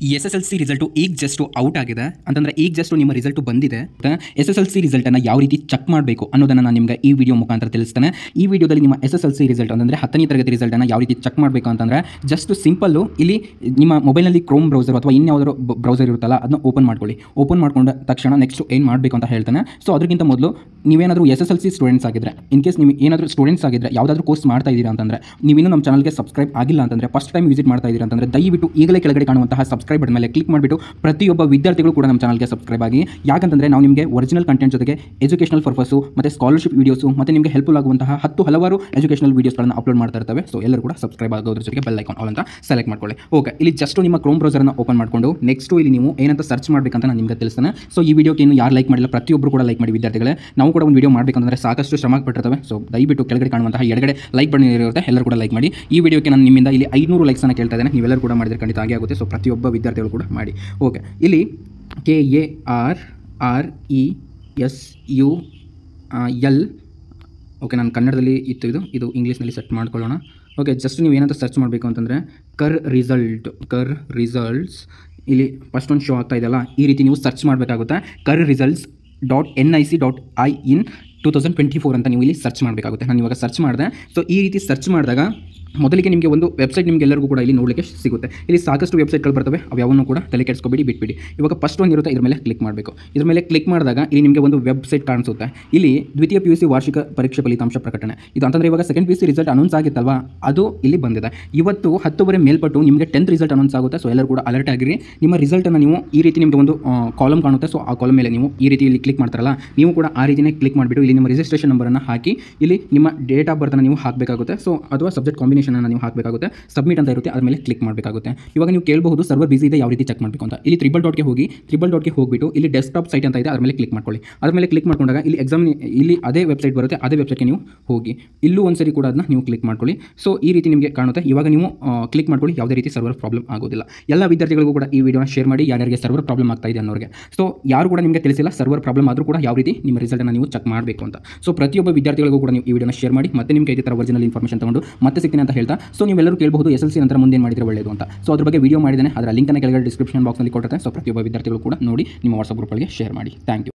SSLC result ಈಗ just out ಆಗಿದೆ ಅಂತಂದರೆ ಈಗ ಜಸ್ಟು ನಿಮ್ಮ ರಿಸಲ್ಟು ಬಂದಿದೆ. SSLC ರಿಸಲ್ಟನ್ನು ಯಾವ ರೀತಿ ಚೆಕ್ ಮಾಡಬೇಕು ಅನ್ನೋದನ್ನು ನಾನು ನಿಮಗೆ ಈ ವಿಡಿಯೋ ಮುಖಾಂತರ ತಿಳಿಸ್ತೇನೆ. ಈ ವಿಡಿಯೋದಲ್ಲಿ ನಿಮ್ಮ SSLC ರಿಸಲ್ಟ್ ಅಂದರೆ 10ನೇ ತರಗತಿ ರಿಸಲ್ಟನ್ನು ಯಾವ ರೀತಿ ಚೆಕ್ ಮಾಡಬೇಕು ಅಂತಂದರೆ ಜಸ್ಟ್ ಸಿಂಪಲ್ಲು ಇಲ್ಲಿ ನಿಮ್ಮ ಮೊಬೈಲ್ನಲ್ಲಿ ಕ್ರೋಮ್ ಬ್ರೌಸರ್ ಅಥವಾ ಇನ್ಯಾವುದಾದ್ರು ಬ್ರೌಸರ್ ಇರುತ್ತಲ್ಲ ಅದನ್ನ ಓಪನ್ ಮಾಡ್ಕೊಳ್ಳಿ. ಓಪನ್ ಮಾಡ್ಕೊಂಡ ತಕ್ಷಣ ನೆಕ್ಸ್ಟ್ ಏನು ಮಾಡಬೇಕು ಅಂತ ಹೇಳ್ತೇನೆ. ಸೊ ಅದಕ್ಕಿಂತ ಮೊದಲು ನೀವೇನಾದರೂ SSLC ಸ್ಟೂಡೆಂಟ್ಸ್ ಆಗಿದ್ದರೆ, ಇನ್ ಕೇಸ್ ನೀವು ಏನಾದರೂ ಸ್ಟೂಡೆಂಟ್ಸ್ ಆಗಿದ್ದರೆ ಯಾವುದಾದ್ರೂ ಕೋರ್ಸ್ ಮಾಡ್ತಾ ಇದ್ದೀರಾ ಅಂತಂದರೆ, ನೀವಿನ್ನೂ ನಮ್ಮ ಚಾನಲ್ಗೆ ಸಬ್ಸ್ಕ್ರೈಬ್ ಆಗಿಲ್ಲ ಅಂತಂದರೆ, ಫಸ್ಟ್ ಟೈಮ್ ವಿಸಿಟ್ ಮಾಡ್ತಾ ಇದ್ದೀರಾ ಅಂತಂದರೆ ದಯವಿಟ್ಟು ಈಗಲೇ ಕೆಳಗಡೆ ಕಾಣುವಂತಹ ಸಬ್ಸ್ಕ್ರೈಬ್ ಬಟನ್ ಮೇಲೆ ಕ್ಲಿಕ್ ಮಾಡಿಬಿಟ್ಟು ಪ್ರತಿಯೊಬ್ಬ ವಿದ್ಯಾರ್ಥಿಗಳು ಕೂಡ ನಮ್ಮ ಚಾನಲ್ಗೆ ಸಬ್ಸ್ಕ್ರೈಬ್ ಆಗಿ. ಯಾಕಂತಂದರೆ ನಾವು ನಿಮಗೆ ಒರಿಜಿನಲ್ ಕಂಟೆಂಟ್ ಜೊತೆಗೆ ಎಜುಕೇಷನಲ್ ಪರ್ಪಸ್ಸು ಮತ್ತು ಸ್ಕಾಲರ್ಶಿಪ್ ವೀಡಿಯೋಸು ಮತ್ತು ನಿಮಗೆ ಹೆಲ್ಪ್ಫುಲ್ ಆಗುವಂತಹ ಹಲವಾರು ಎಜುಕೇಷನಲ್ ವೀಡಿಯೋಸ್ಗಳನ್ನು ಅಪ್ಲೋಡ್ ಮಾಡ್ತಾ ಇರ್ತವೆ. ಸೊ ಎಲ್ಲರೂ ಕೂಡ ಸಬ್ಸ್ಕ್ರೈಬ್ ಆಗೋದ್ರ ಜೊತೆಗೆ ಬೆಲ್ ಐಕಾನ್ ಆಲ್ ಅಂತ ಸೆಲೆಕ್ಟ್ ಮಾಡ್ಕೊಳ್ಳಿ. ಓಕೆ, ಇಲ್ಲಿ ಜಸ್ಟ್ ನಿಮ್ಮ ಕ್ರೋಮ್ ಬ್ರೌಸರ್ನ ಓಪನ್ ಮಾಡಿಕೊಂಡು ನೆಕ್ಸ್ಟು ಇಲ್ಲಿ ನೀವು ಏನಂತ ಸರ್ಚ್ ಮಾಡಬೇಕಂತ ನಾನು ನಿಮಗೆ ತಿಳಿಸ್ತೇನೆ. ಸೊ ಈ ವಿಡಿಯೋಕ್ಕೆ ಇನ್ನು ಯಾರು ಲೈಕ್ ಮಾಡಿಲ್ಲ ಪ್ರತಿಯೊಬ್ಬರು ಕೂಡ ಲೈಕ್ ಮಾಡಿ ವಿದ್ಯಾರ್ಥಿಗಳೇ. ನಾವು ಕೂಡ ಒಂದು ವಿಡಿಯೋ ಮಾಡಬೇಕಂದ್ರೆ ಸಾಕಷ್ಟು ಶ್ರಮ ಪಟ್ಟಿರ್ತವೆ. ಸೊ ದಯವಿಟ್ಟು ಕೆಳಗಡೆ ಕಾಣುವಂತಹ ಎಡಗಡೆ ಲೈಕ್ ಬಟನ್ ಇರುತ್ತೆ, ಎಲ್ಲರೂ ಕೂಡ ಲೈಕ್ ಮಾಡಿ. ಈ ವಿಡಿಯೋಕ್ಕೆ ನಾನು ನಿಮ್ಮಿಂದ ಇಲ್ಲಿ 500 ಲೈಕ್ಸನ್ನು ಕೇಳ್ತಾ ಇದ್ದೇನೆ. ನೀವೆಲ್ಲರೂ ಕೂಡ ಮಾಡಿದರೆ ಖಂಡಿತ ಆಗಿ ಆಗುತ್ತೆ. ಸೊ ಪ್ರತಿಯೊಬ್ಬ ವಿದ್ಯಾರ್ಥಿಗಳು ಕೂಡ ಮಾಡಿ. ಓಕೆ, ಇಲ್ಲಿ KARRESUL. ಓಕೆ, ನಾನು ಕನ್ನಡದಲ್ಲಿ ಇತ್ತು, ಇದು ಇಂಗ್ಲೀಷ್ನಲ್ಲಿ ಸೆಟ್ ಮಾಡ್ಕೊಳ್ಳೋಣ. ಓಕೆ, ಜಸ್ಟ್ ನೀವು ಏನಂತ ಸರ್ಚ್ ಮಾಡಬೇಕು ಅಂತಂದರೆ ಕರ್ ರಿಸಲ್ಟ್ಸ್ ಇಲ್ಲಿ ಫಸ್ಟ್ ಒಂದು ಶೋ ಆಗ್ತಾ ಇದೆಯಲ್ಲ, ಈ ರೀತಿ ನೀವು ಸರ್ಚ್ ಮಾಡಬೇಕಾಗುತ್ತೆ. KARRESULTS.NIC.in 2024 ಅಂತ ನೀವು ಇಲ್ಲಿ ಸರ್ಚ್ ಮಾಡಬೇಕಾಗುತ್ತೆ. ನಾನು ಇವಾಗ ಸರ್ಚ್ ಮಾಡಿದೆ. ಸೊ ಈ ರೀತಿ ಸರ್ಚ್ ಮಾಡಿದಾಗ ಮೊದಲಿಗೆ ನಿಮಗೆ ಒಂದು ವೆಬ್ಸೈಟ್ ನಿಮಗೆಲ್ಲರಿಗೂ ಕೂಡ ಇಲ್ಲಿ ನೋಡಲಿಕ್ಕೆ ಸಿಗುತ್ತೆ. ಇಲ್ಲಿ ಸಾಕಷ್ಟು ವೆಬ್ಸೈಟ್ಗಳು ಬರ್ತವೆ, ಅವ್ಯಾವನ್ನು ಕೂಡ ತಲೆ ಕೆಡಿಸ್ಕೊಬೇಡಿ, ಬಿಟ್ಬಿಡಿ. ಇವಾಗ ಫಸ್ಟ್ ಒಂದು ಇರುತ್ತೆ, ಇದ್ರ ಮೇಲೆ ಕ್ಲಿಕ್ ಮಾಡಬೇಕು. ಇದ್ರ ಮೇಲೆ ಕ್ಲಿಕ್ ಮಾಡಿದಾಗ ಇಲ್ಲಿ ನಿಮಗೆ ಒಂದು ವೆಬ್ಸೈಟ್ ಕಾಣಿಸುತ್ತೆ. ಇಲ್ಲಿ ದ್ವಿತೀಯ PUC ವಾರ್ಷಿಕ ಪರೀಕ್ಷೆ ಫಲಿತಾಂಶ ಪ್ರಕಟಣೆ. ಇದು ಅಂತಂದರೆ ಇವಾಗ ಸೆಕೆಂಡ್ PUC ರಿಸಲ್ಟ್ ಅನೌನ್ಸ್ ಆಗಿತ್ತಲ್ವಾ, ಅದು ಇಲ್ಲಿ ಬಂದಿದೆ. ಇವತ್ತು 10 ಮೇಲ್ಪಟ್ಟು ನಿಮಗೆ 10th ರಿಸಲ್ಟ್ ಅನೌನ್ಸ್ ಆಗುತ್ತೆ. ಸೊ ಎಲ್ಲರೂ ಕೂಡ ಅಲರ್ಟ್ ಆಗಿರಿ. ನಿಮ್ಮ ರಿಸಲ್ಟನ್ನು ನೀವು ಈ ರೀತಿ ನಿಮಗೆ ಒಂದು ಕಾಲಮ್ ಕಾಣುತ್ತೆ. ಸೊ ಆ ಕಾಲಮ್ ಮೇಲೆ ನೀವು ಈ ರೀತಿ ಇಲ್ಲಿ ಕ್ಲಿಕ್ ಮಾಡ್ತಾರಲ್ಲ, ನೀವು ಕೂಡ ಆ ರೀತಿಯೇ ಕ್ಲಿಕ್ ಮಾಡಿಬಿಟ್ಟು ಇಲ್ಲಿ ನಿಮ್ಮ ರಿಜಿಸ್ಟ್ರೇಷನ್ ನಂಬರನ್ನು ಹಾಕಿ ಇಲ್ಲಿ ನಿಮ್ಮ ಡೇಟ್ ಆಫ್ ಬರ್ತನ್ನು ನೀವು ಹಾಕಬೇಕಾಗುತ್ತೆ. ಸೊ ಅಥವಾ ಸಬ್ಜೆಕ್ಟ್ ಕಾಂಬಿನೇಷನ್ ನೀವು ಹಾಕಬೇಕಾಗುತ್ತೆ. ಸಬ್ಮಿಟ್ ಅಂತ ಇರುತ್ತೆ, ಅದ್ರ ಮೇಲೆ ಕ್ಲಿಕ್ ಮಾಡಬೇಕಾಗುತ್ತೆ. ಇವಾಗ ನೀವು ಕೇಳಬಹುದು ಸರ್ವರ್ ಬಿಸಿ ಇದೆ, ಯಾವ ರೀತಿ ಚೆಕ್ ಮಾಡಬೇಕು ಅಂತ. ಇಲ್ಲಿ ತ್ರಿಬಲ್ ಡಾಟ್ಗೆ ಹೋಗಿಬಿಟ್ಟು ಇಲ್ಲಿ ಡೆಸ್ಕ್ಟಾಪ್ ಸೈಟ್ ಅಂತ ಇದೆ, ಅದ್ರ ಮೇಲೆ ಕ್ಲಿಕ್ ಮಾಡ್ಕೊಳ್ಳಿ. ಅದ್ರ ಮೇಲೆ ಕ್ಲಿಕ್ ಮಾಡ್ಕೊಂಡಾಗ ಇಲ್ಲಿ ಇಲ್ಲಿ ಅದೇ ವೆಬ್ಸೈಟ್ ಬರುತ್ತೆ, ಅದೇ ವೆಬ್ಸೈಟ್ಗೆ ನೀವು ಹೋಗಿ ಇಲ್ಲೂ ಒಂದ್ಸರಿ ಕೂಡ ಅದನ್ನ ನೀವು ಕ್ಲಿಕ್ ಮಾಡ್ಕೊಳ್ಳಿ. ಸೊ ಈ ರೀತಿ ನಿಮಗೆ ಕಾಣುತ್ತೆ. ಇವಾಗ ನೀವು ಕ್ಲಿಕ್ ಮಾಡ್ಕೊಳ್ಳಿ, ಯಾವುದೇ ರೀತಿ ಸರ್ವರ್ ಪ್ರಾಬ್ಲಮ್ ಆಗೋದಿಲ್ಲ. ಎಲ್ಲ ವಿದ್ಯಾರ್ಥಿಗಳಿಗೂ ಕೂಡ ಈ ವಿಡಿಯೋನ ಶೇರ್ ಮಾಡಿ, ಯಾರ್ಯಾರಿಗೆ ಸರ್ವರ್ ಪ್ರಾಬ್ಲಮ್ ಆಗ್ತಾ ಇದೆ ಅನ್ನೋರಿಗೆ. ಸೊ ಯಾರು ಕೂಡ ನಿಮಗೆ ತಿಳಿಸಿಲ್ಲ ಸರ್ವರ್ ಪ್ರಾಬ್ಲಮ್ ಆದರೂ ಕೂಡ ಯಾವ ರೀತಿ ನಿಮ್ಮ ರಿಸಲ್ಟನ್ನು ನೀವು ಚೆಕ್ ಮಾಡಬೇಕು ಅಂತ. ಸೊ ಪ್ರತಿಯೊಬ್ಬ ವಿದ್ಯಾರ್ಥಿಗಳಿಗೂ ಕೂಡ ನೀವು ಈ ವಿಡಿಯೋನ ಶೇರ್ ಮಾಡಿ, ಮತ್ತೆ ನಿಮಗೆ ಇದೇ ಥರ ಒರಿಜಿನಲ್ ಇನ್ಫಾರ್ಮೇಷನ್ ತಗೊಂಡು ಮತ್ತೆ ಸಿಗ್ತೀನಿ ಅಂತ ಹೇಳ್ತಾ. ಸೊ ನೀವೆಲ್ಲರೂ ಕೇಳಬಹುದು SSLC ನಂತರ ಮುಂದೆ ಏನು ಮಾಡಿದರೆ ಒಳ್ಳೆಯದು ಅಂತ. ಸೊ ಅದ್ರ ಬಗ್ಗೆ ವಿಡಿಯೋ ಮಾಡಿದ್ದೇನೆ, ಅದರ ಲಿಂಕನ್ನು ಕೆಳಗಡೆ ಡಿಸ್ಕ್ರಿಪ್ಷನ್ ಬಾಕ್ಸ್ನಲ್ಲಿ ಕೊಟ್ಟಿರ್ತೀನಿ. ಸೊ ಪ್ರತಿಯೊಬ್ಬ ವಿದ್ಯಾರ್ಥಿಗಳು ಕೂಡ ನೋಡಿ ನಿಮ್ಮ ವಾಟ್ಸಪ್ ಗ್ರೂಪ್ಗಳಿಗೆ ಶೇರ್ ಮಾಡಿ. Thank you.